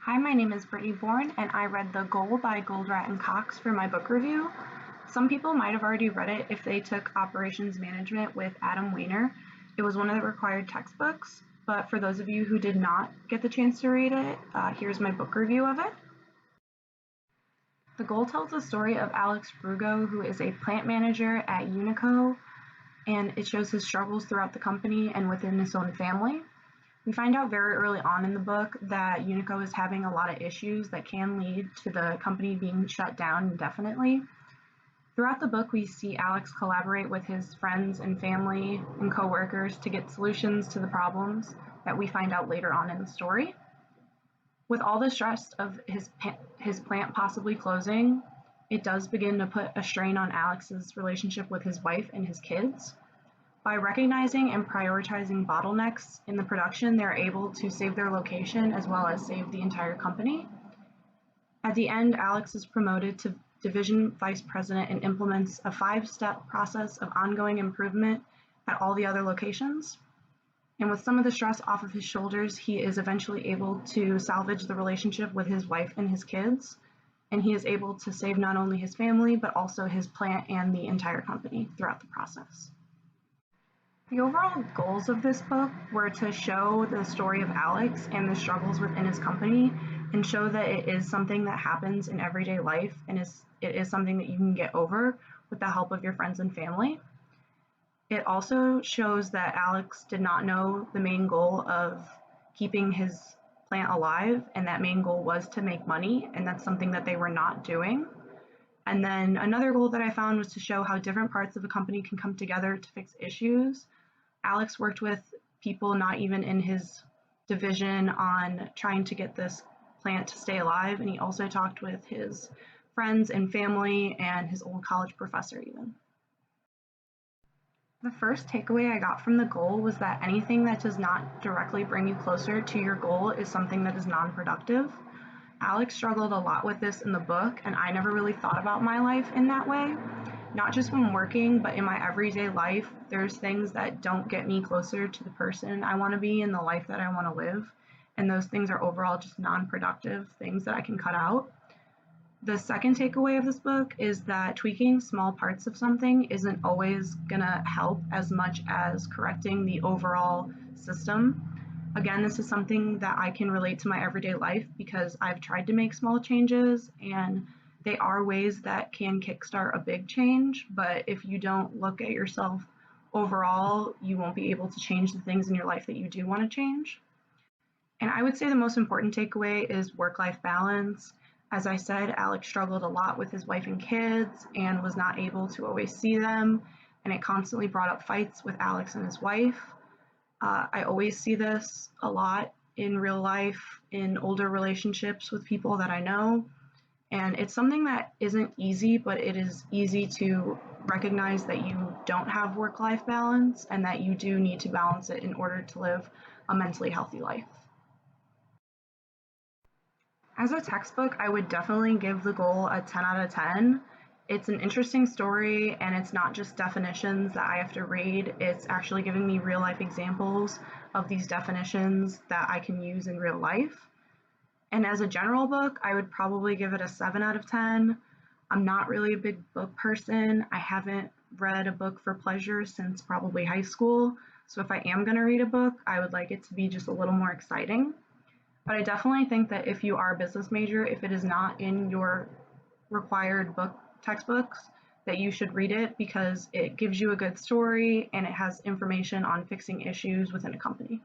Hi, my name is Brittany Bourne, and I read The Goal by Goldratt and Cox for my book review. Some people might have already read it if they took Operations Management with Adam Weiner. It was one of the required textbooks, but for those of you who did not get the chance to read it, here's my book review of it. The Goal tells the story of Alex Brugo, who is a plant manager at Unico, and it shows his struggles throughout the company and within his own family. We find out very early on in the book that Unico is having a lot of issues that can lead to the company being shut down indefinitely. Throughout the book, we see Alex collaborate with his friends and family and coworkers to get solutions to the problems that we find out later on in the story. With all the stress of his plant possibly closing, it does begin to put a strain on Alex's relationship with his wife and his kids. By recognizing and prioritizing bottlenecks in the production, they're able to save their location as well as save the entire company. At the end, Alex is promoted to division vice president and implements a 5-step process of ongoing improvement at all the other locations. And with some of the stress off of his shoulders, he is eventually able to salvage the relationship with his wife and his kids. And he is able to save not only his family, but also his plant and the entire company throughout the process. The overall goals of this book were to show the story of Alex and the struggles within his company and show that it is something that happens in everyday life and it is something that you can get over with the help of your friends and family. It also shows that Alex did not know the main goal of keeping his plant alive, and that main goal was to make money, and that's something that they were not doing. And then another goal that I found was to show how different parts of a company can come together to fix issues. Alex worked with people not even in his division on trying to get this plant to stay alive, and he also talked with his friends and family and his old college professor even. The first takeaway I got from the goal was that anything that does not directly bring you closer to your goal is something that is non-productive. Alex struggled a lot with this in the book, and I never really thought about my life in that way. Not just when working, but in my everyday life, there's things that don't get me closer to the person I want to be and the life that I want to live. And those things are overall just non-productive things that I can cut out. The second takeaway of this book is that tweaking small parts of something isn't always going to help as much as correcting the overall system. Again, this is something that I can relate to my everyday life because I've tried to make small changes, and they are ways that can kickstart a big change. But if you don't look at yourself overall, you won't be able to change the things in your life that you do want to change. And I would say the most important takeaway is work-life balance. As I said, Alex struggled a lot with his wife and kids and was not able to always see them, and it constantly brought up fights with Alex and his wife. I always see this a lot in real life, in older relationships with people that I know, and it's something that isn't easy, but it is easy to recognize that you don't have work-life balance and that you do need to balance it in order to live a mentally healthy life. As a textbook, I would definitely give The Goal a 10 out of 10. It's an interesting story, and it's not just definitions that I have to read. It's actually giving me real life examples of these definitions that I can use in real life. And as a general book, I would probably give it a 7 out of 10. I'm not really a big book person. I haven't read a book for pleasure since probably high school. So if I am going to read a book, I would like it to be just a little more exciting. But I definitely think that if you are a business major, if it is not in your required book textbooks, that you should read it because it gives you a good story and it has information on fixing issues within a company.